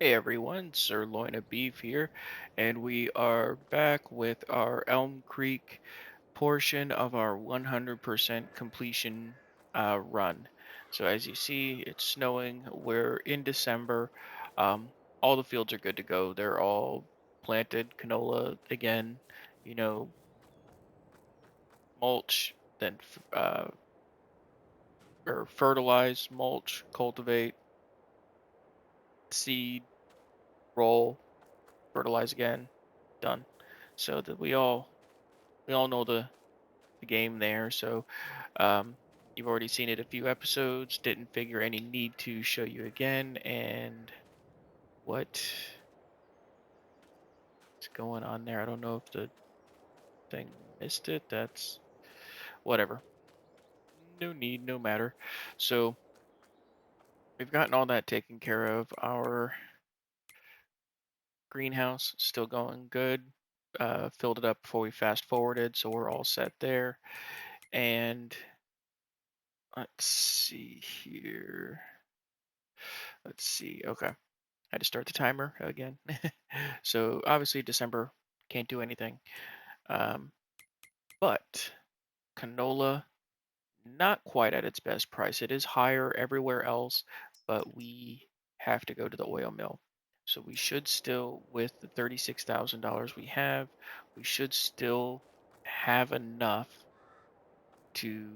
Hey everyone, Sirloin of Beef here, and we are back with our Elm Creek portion of our 100% completion run. So as you see, it's snowing. We're in December. Um, all the fields are good to go. They're all planted. Canola again, you know, mulch, then or fertilize, mulch, cultivate, seed, roll, fertilize again, done. So that we all know the game there. So you've already seen it a few episodes. Didn't figure any need to show you again. And what's going on there? I don't know if the thing missed it. That's whatever. No need, no matter. So we've gotten all that taken care of. Our greenhouse still going good. Filled it up before we fast forwarded, so we're all set there. And let's see here. Let's see. Okay. I had to start the timer again. So obviously December can't do anything. Um, but canola not quite at its best price. It is higher everywhere else, but we have to go to the oil mill. So we should still, with the $36,000 we have, we should still have enough to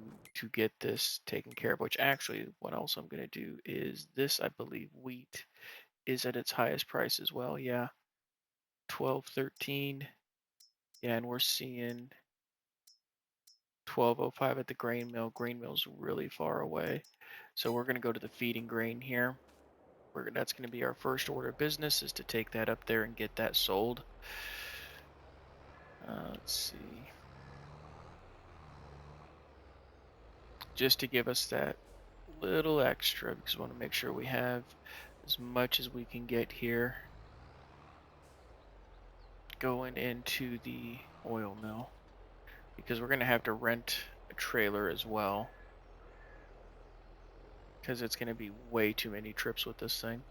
get this taken care of. Which actually, what else I'm going to do is this. I believe wheat is at its highest price as well. Yeah, 12, 13. Yeah, and we're seeing 1205 at the grain mill. Grain mill's really far away. So we're going to go to the feeding grain here. That's going to be our first order of business is to take that up there and get that sold. Let's see. Just to give us that little extra because we want to make sure we have as much as we can get here going into the oil mill because we're going to have to rent a trailer as well because it's going to be way too many trips with this thing.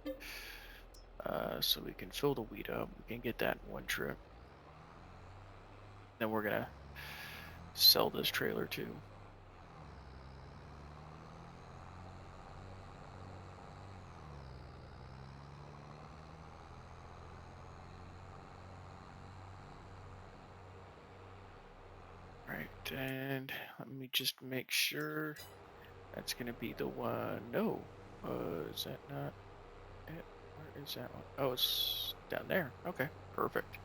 So we can fill the wheat up. We can get that in one trip. Then we're going to sell this trailer too. Right, and let me just make sure that's going to be the one. No, is that not it? Where is that one? Oh, it's down there. Okay, perfect.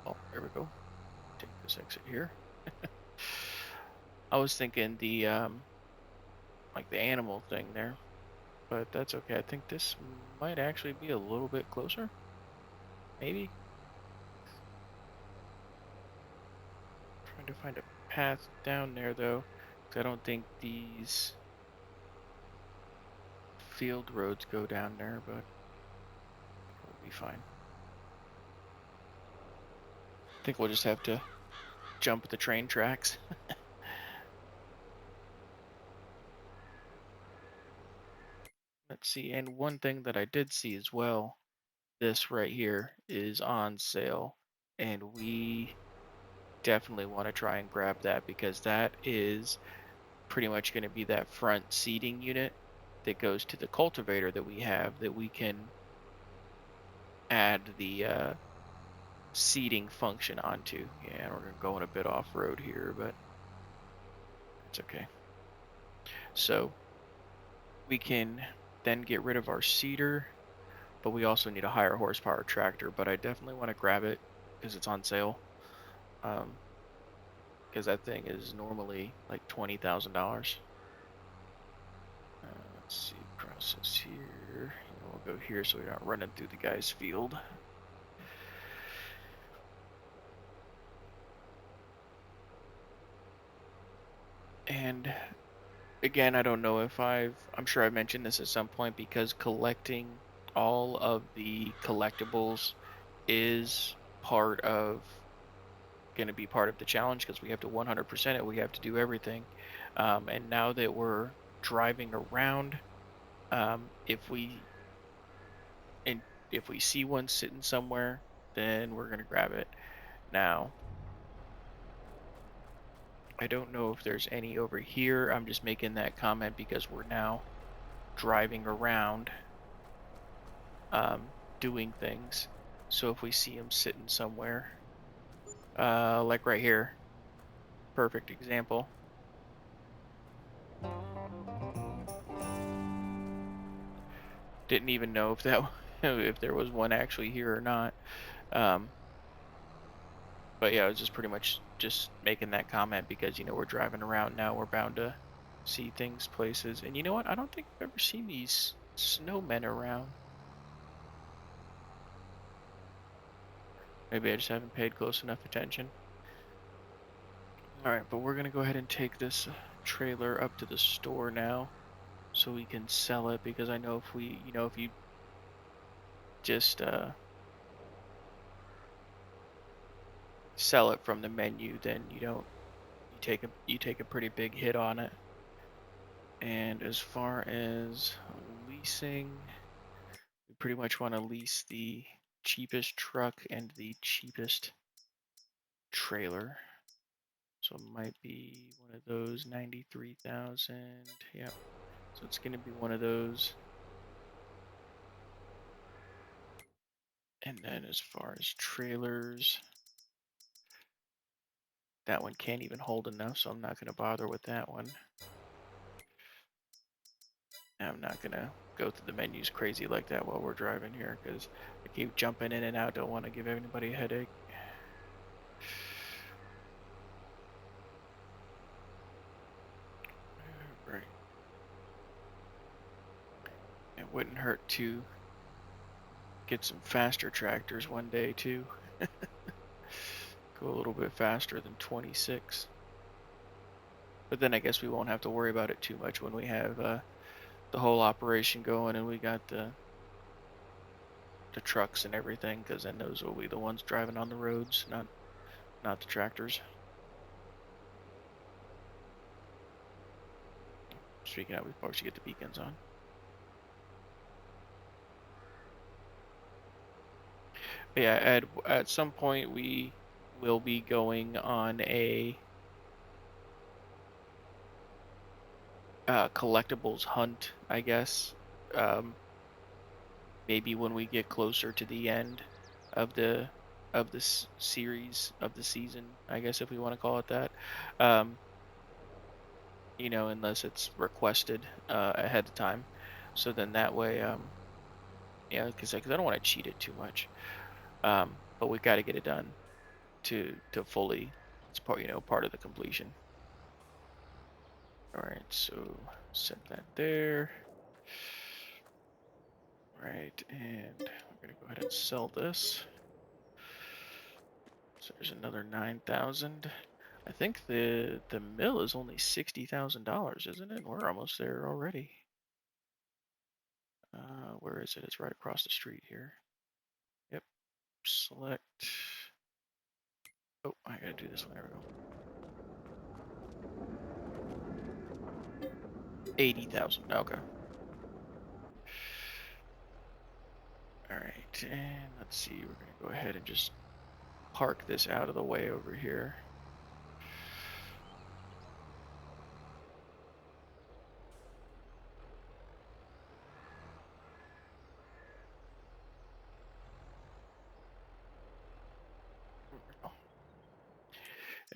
Oh, there we go. Take this exit here. I was thinking the like the animal thing there, but that's okay. I think this might actually be a little bit closer. Maybe. Trying to find a path down there though, because I don't think these field roads go down there, but we'll be fine. I think we'll just have to jump the train tracks. Let's see, and one thing that I did see as well, this right here is on sale, and we definitely want to try and grab that because that is pretty much going to be that front seating unit that goes to the cultivator that we have that we can add the seating function onto. Yeah, we're going a bit off road here, but it's okay. So we can then get rid of our seeder, but we also need a higher horsepower tractor. But I definitely want to grab it because it's on sale. Um, because that thing is normally like $20,000. Let's see, process here. And we'll go here so we're not running through the guy's field. And again, I don't know if I'm sure I mentioned this at some point because collecting all of the collectibles is part of going to be part of the challenge because we have to 100% it. We have to do everything. And now that we're driving around, if we if we see one sitting somewhere, then we're gonna grab it. Now, I don't know if there's any over here. I'm just making that comment because we're now driving around, doing things. So if we see them sitting somewhere, like right here, perfect example. Didn't even know if that if there was one actually here or not. Um, but yeah, I was just pretty much just making that comment because we're driving around now. We're bound to see things, places, and you know what? I don't think I've ever seen these snowmen around. Maybe I just haven't paid close enough attention. All right, but we're gonna go ahead and take this trailer up to the store now, so we can sell it because I know if you just sell it from the menu, then you don't you take a pretty big hit on it. And as far as leasing, we pretty much want to lease the cheapest truck and the cheapest trailer. So it might be one of those 93,000. Yep. So it's going to be one of those. And then as far as trailers, that one can't even hold enough, so I'm not going to bother with that one. I'm not going to go through the menus crazy like that while we're driving here because I keep jumping in and out. Don't want to give anybody a headache. Right. It wouldn't hurt to get some faster tractors one day too. Go a little bit faster than 26. But then I guess we won't have to worry about it too much when we have the whole operation going and we got the trucks and everything, because then those will be the ones driving on the roads, not the tractors. Speaking of, we probably should get the beacons on. But yeah, at some point we will be going on a collectibles hunt, I guess. Um, Maybe when we get closer to the end of this series of the season, I guess if we want to call it that. Um, Unless it's requested ahead of time. So then that way, yeah, because I don't want to cheat it too much. But we got to get it done to fully. It's part of the completion. All right, so set that there. All right, and we're gonna go ahead and sell this. So there's another 9,000. I think the mill is only $60,000, isn't it? We're almost there already. Where is it? It's right across the street here. Yep. Select. Oh, I gotta do this one. There we go. 80,000. Okay. All right, and let's see. We're gonna go ahead and just park this out of the way over here.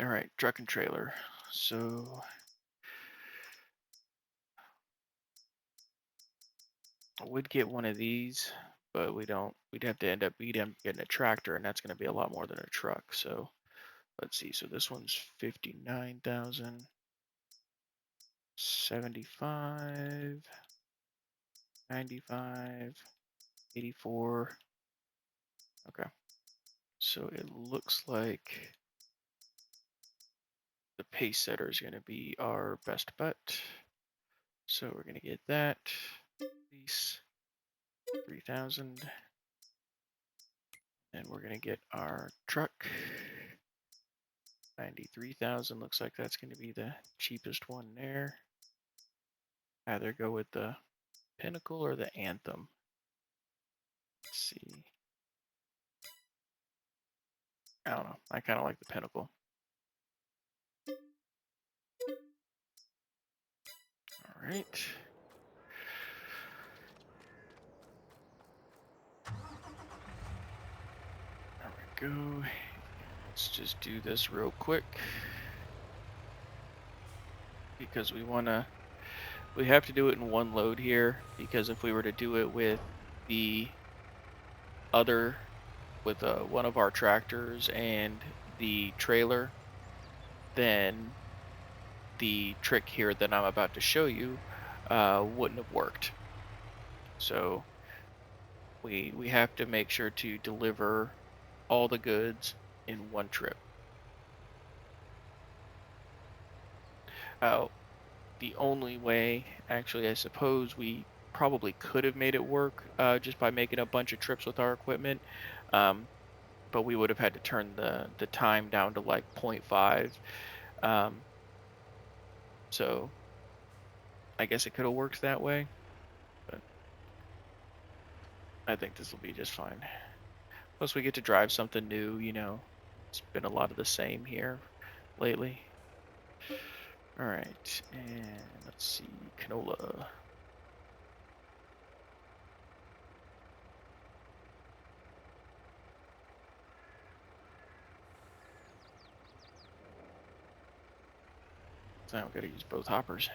All right, truck and trailer. So I would get one of these, but we don't. We'd have to end up getting a tractor, and that's going to be a lot more than a truck. So let's see. So this one's 59,000, 75, 95, 84. Okay. So it looks like the pace setter is going to be our best bet. So we're going to get that. Lease 3,000. And we're going to get our truck. 93,000. Looks like that's going to be the cheapest one there. Either go with the Pinnacle or the Anthem. Let's see. I don't know. I kind of like the Pinnacle. All right. There we go. Let's just do this real quick because we have to do it in one load here because if we were to do it with the other, with one of our tractors and the trailer, then the trick here that I'm about to show you wouldn't have worked. So we have to make sure to deliver all the goods in one trip. Uh, the only way, actually, I suppose we probably could have made it work just by making a bunch of trips with our equipment, um, but we would have had to turn the time down to like point 0.5. Um, so I guess it could have worked that way, but I think this will be just fine. Plus, we get to drive something new. It's been a lot of the same here lately. All right, and let's see, canola. So now we got to use both hoppers.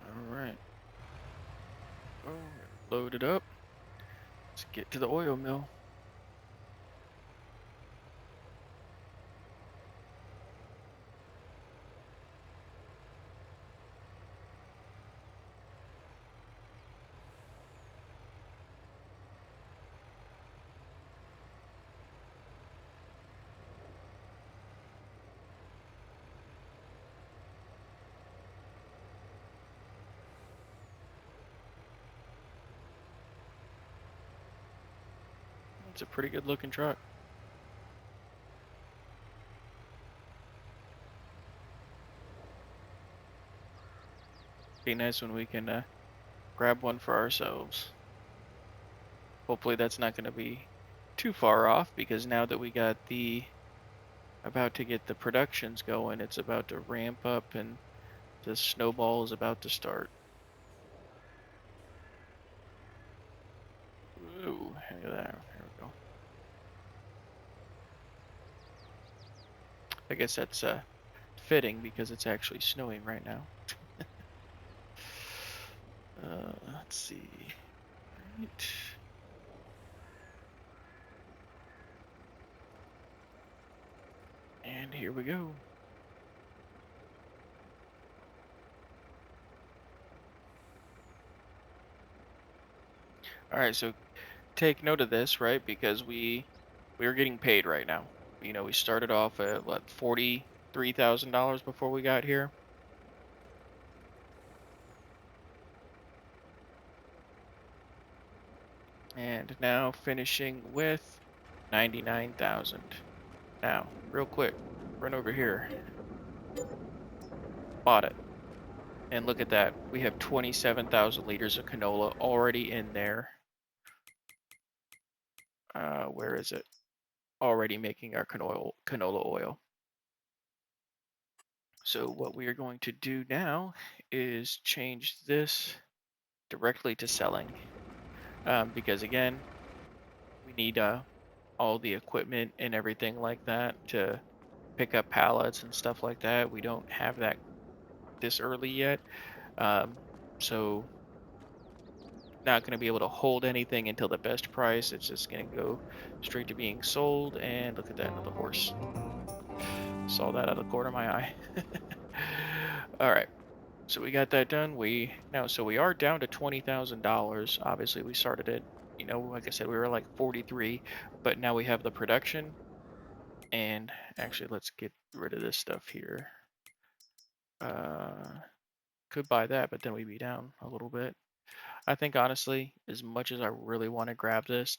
All right. Oh, load it up. Let's get to the oil mill. It's a pretty good looking truck. Be nice when we can grab one for ourselves. Hopefully that's not going to be too far off because now that we got about to get the productions going, it's about to ramp up and the snowball is about to start. Ooh, look at that. There we go. I guess that's fitting because it's actually snowing right now. Let's see. Right. And here we go. All right, so take note of this, right? Because we are getting paid right now. We started off at what, $43,000 before we got here. And now finishing with 99,000. Now, real quick, run over here. Bought it. And look at that. We have 27,000 liters of canola already in there. Where is it? Already making our canola oil. So what we are going to do now is change this directly to selling. Because again, we need all the equipment and everything like that to pick up pallets and stuff like that. We don't have that this early yet. Um, so not going to be able to hold anything until the best price. It's just going to go straight to being sold. And look at that, another horse. Saw that out of the corner of my eye. All right. So we got that done. So we are down to $20,000. Obviously, we started at, like I said, we were like 43, but now we have the production. And actually, let's get rid of this stuff here. Could buy that, but then we'd be down a little bit. I think honestly, as much as I really want to grab this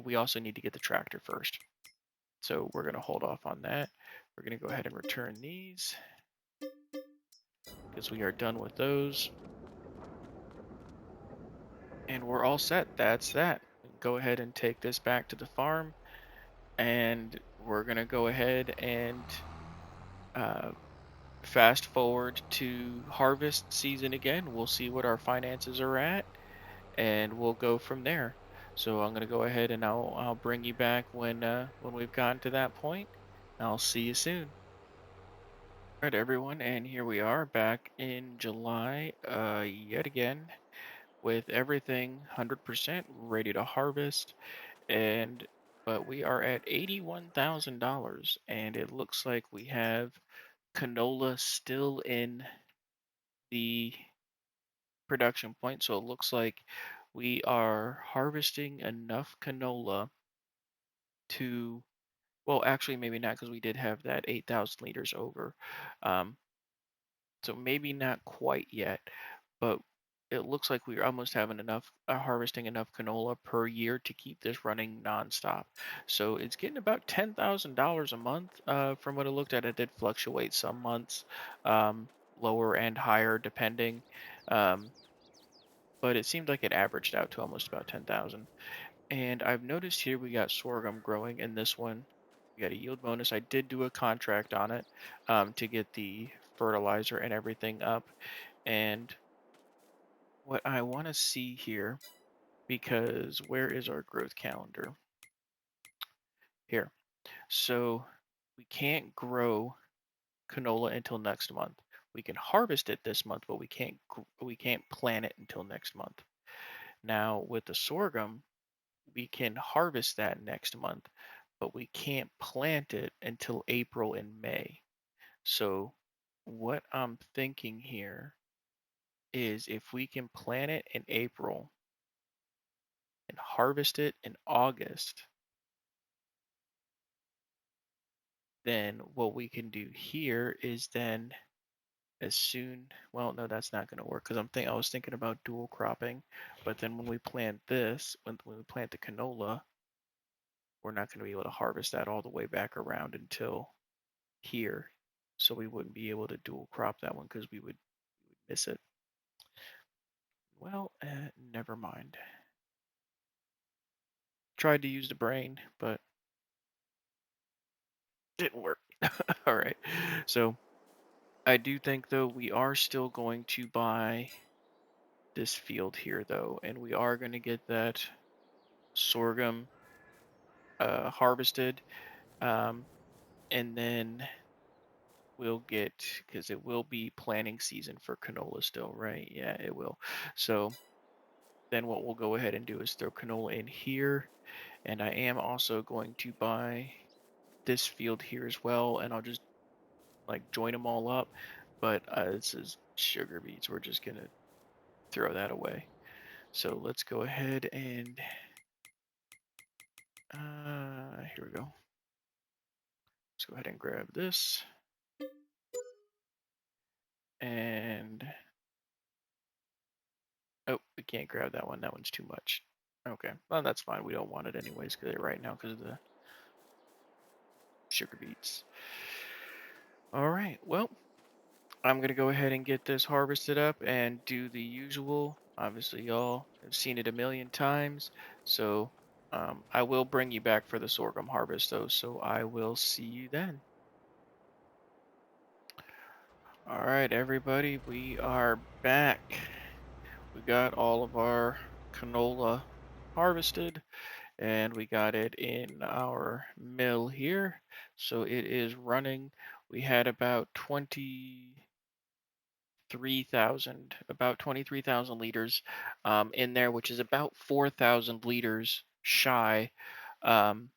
we also need to get the tractor first. So we're going to hold off on that. We're going to go ahead and return these. because we are done with those. And we're all set. That's that. We can go ahead and take this back to the farm, and we're going to go ahead and uh, fast forward to harvest season again. We'll see what our finances are at, and we'll go from there. So I'm going to go ahead and I'll bring you back when we've gotten to that point. I'll see you soon. All right, everyone, and here we are back in July, yet again, with everything 100% ready to harvest. And but we are at $81,000, and it looks like we have canola still in the production point. So it looks like we are harvesting enough canola to, well, actually, maybe not because we did have that 8,000 liters over. Um, so maybe not quite yet, but it looks like we're almost having enough, harvesting enough canola per year to keep this running nonstop. So it's getting about $10,000 a month. From what I looked at, it did fluctuate some months, lower and higher depending. Um, but it seemed like it averaged out to almost about 10,000. And I've noticed here we got sorghum growing in this one. We got a yield bonus. I did do a contract on it to get the fertilizer and everything up. And what I want to see here, because where is our growth calendar? Here. So we can't grow canola until next month. We can harvest it this month, but we can't plant it until next month. Now with the sorghum, we can harvest that next month, but we can't plant it until April and May. So what I'm thinking here is if we can plant it in April and harvest it in August, then what we can do here is then as soon, well, no, that's not going to work because I was thinking about dual cropping, but then when we plant this, when we plant the canola, we're not going to be able to harvest that all the way back around until here. So we wouldn't be able to dual crop that one because we would miss it. Well, never mind. Tried to use the brain, but didn't work. All right. So I do think though we are still going to buy this field here though, and we are going to get that sorghum harvested, um, and then we'll get because it will be planting season for canola still, right? Yeah, it will. So then what we'll go ahead and do is throw canola in here, and I am also going to buy this field here as well, and I'll just like join them all up. But this is sugar beets. We're just gonna throw that away. So let's go ahead and here we go. Let's go ahead and grab this. And oh, we can't grab that one. That one's too much. Okay, well that's fine. We don't want it anyways right now because of the sugar beets. All right. Well, I'm gonna go ahead and get this harvested up and do the usual. Obviously, y'all have seen it a million times, so I will bring you back for the sorghum harvest though. So I will see you then. All right, everybody, we are back. We got all of our canola harvested and we got it in our mill here. So it is running. We had about 23,000 liters in there, which is about 4,000 liters shy um,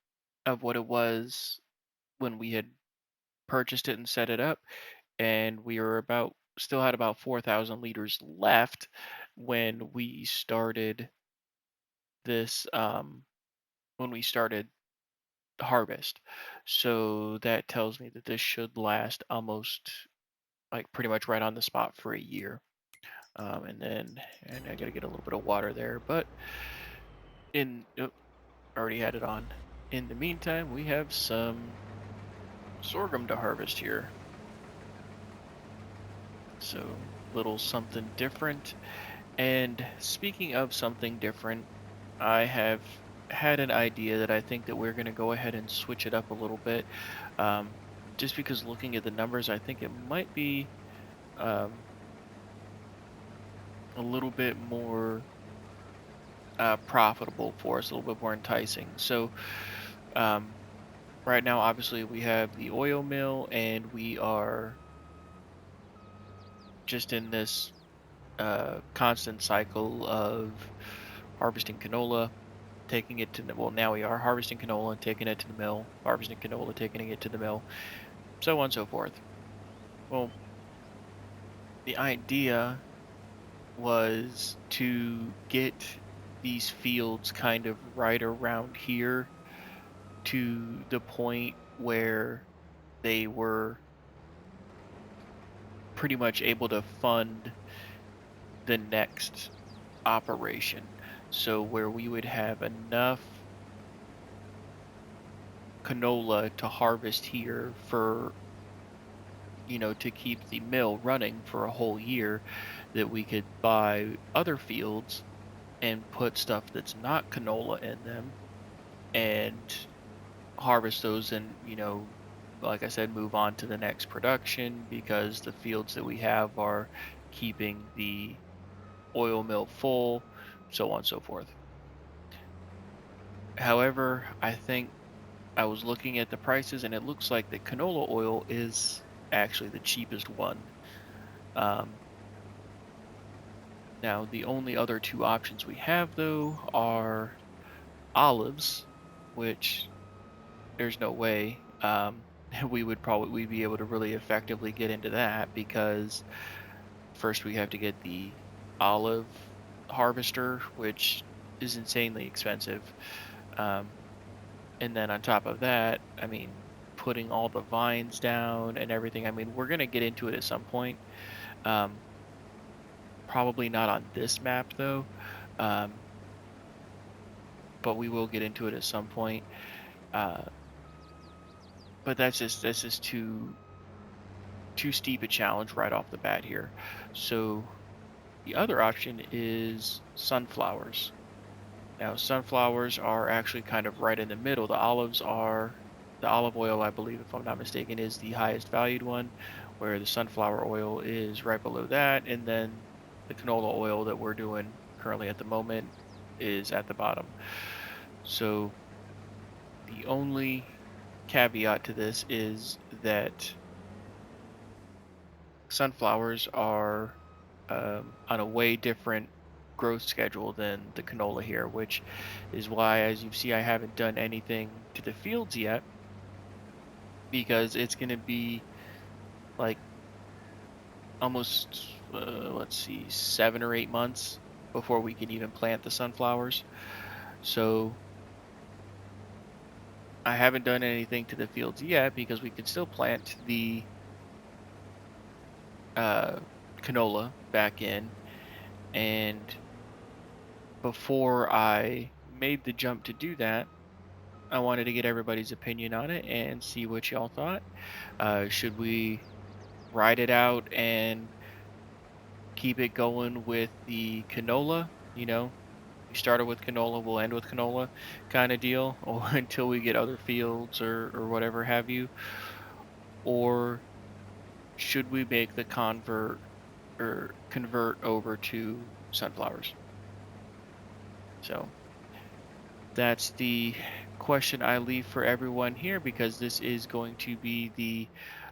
of what it was when we had purchased it and set it up. And we were still had about 4,000 liters left when we started this, when we started harvest. So that tells me that this should last almost like pretty much right on the spot for a year. And I gotta get a little bit of water there, but already had it on. In the meantime, we have some sorghum to harvest here. So little something different. And speaking of something different, I have had an idea that I think that we're going to go ahead and switch it up a little bit. Um, just because looking at the numbers, I think it might be um, a little bit more profitable for us, a little bit more enticing. So um, right now, obviously, we have the oil mill, and we are just in this constant cycle of harvesting canola, taking it to the, well, now we are harvesting canola and taking it to the mill, harvesting canola, taking it to the mill, so on and so forth. Well, the idea was to get these fields kind of right around here to the point where they were pretty much able to fund the next operation. So where we would have enough canola to harvest here for, to keep the mill running for a whole year, that we could buy other fields and put stuff that's not canola in them and harvest those, and like I said, move on to the next production, because the fields that we have are keeping the oil mill full, so on and so forth. However, I think I was looking at the prices, and it looks like the canola oil is actually the cheapest one. Um, Now, the only other two options we have, though, are olives, which there's no way we'd be able to really effectively get into that, because first we have to get the olive harvester, which is insanely expensive. Um, and then on top of that, I mean, putting all the vines down and everything. I mean, we're gonna get into it at some point. Um, Probably not on this map though. Um, but we will get into it at some point. Uh, but that's just too steep a challenge right off the bat here. So the other option is sunflowers. Now, sunflowers are actually kind of right in the middle. The olive oil, I believe, if I'm not mistaken, is the highest valued one, where the sunflower oil is right below that, and then the canola oil that we're doing currently at the moment is at the bottom. So the only caveat to this is that sunflowers are on a way different growth schedule than the canola here, which is why, as you see, I haven't done anything to the fields yet, because it's going to be like almost, let's see, 7 or 8 months before we can even plant the sunflowers. So I haven't done anything to the fields yet, because we can still plant the uh, canola back in. And before I made the jump to do that, I wanted to get everybody's opinion on it and see what y'all thought. Should we ride it out and keep it going with the canola? We started with canola, we'll end with canola kind of deal, or until we get other fields or whatever have you. Or should we make the convert over to sunflowers? So that's the question I leave for everyone here, because this is going to be the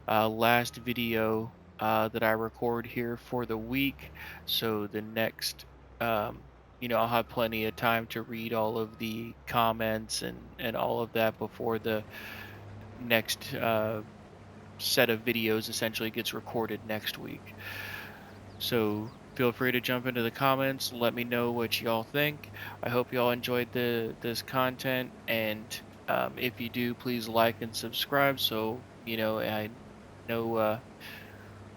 last video that I record here for the week. So the next, I'll have plenty of time to read all of the comments and all of that before the next set of videos essentially gets recorded next week. So feel free to jump into the comments. Let me know what y'all think. I hope y'all enjoyed this content, and if you do, please like and subscribe, so I know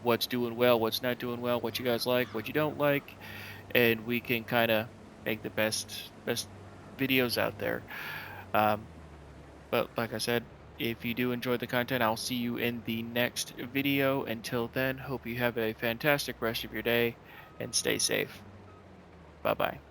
what's doing well, what's not doing well, what you guys like, what you don't like, and we can kind of make the best videos out there. Um, but like I said, If you do enjoy the content, I'll see you in the next video. Until then, hope you have a fantastic rest of your day and stay safe. Bye bye.